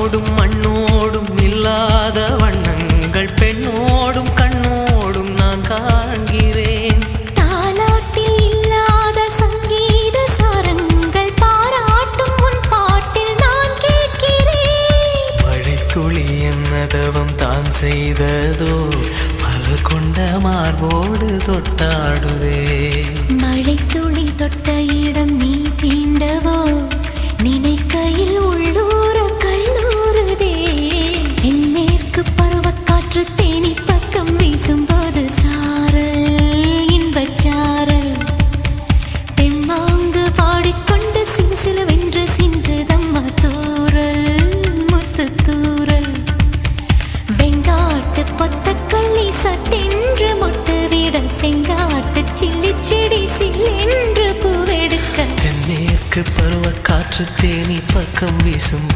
வானோடும் மண்ணோடும் இல்லாத வண்ணங்கள் பெண்ணோடும் கண்ணோடும் நான் காண்கிறேன். தாலாட்டில் இல்லாத சங்கீத சாரங்கள் பாராட்டும் உன் பாட்டில் நான் கேட்கிறேன். மழைத்துளி என்னதவம் தான் செய்ததோ பல கொண்ட மார்போடு தொட்டாடுதே. மழைத்துளி தொட்ட இடம் நீ தீண்டவோ நினைக்கையில் உள்ளூர கல்லூருதே. என் மேற்கு பருவக்காற்று தேனி பக்கம் வீசும்போது சாரல் இன்பச்சாரல் தெம்மாங்கு பாடிக்கொண்டு சிலுசிலுவென்று சிந்துதம்மா தூரல் முத்து தூரல். வெங்காட்டு பொத்தக்கள்ளி சட்டென்று முட்டு விட செங்காட்டு சில்லி செடி சில்லென்று பூவெடுக்க தென்மேற்கு பருவக்காற்று தேனி பக்கம் வீசும்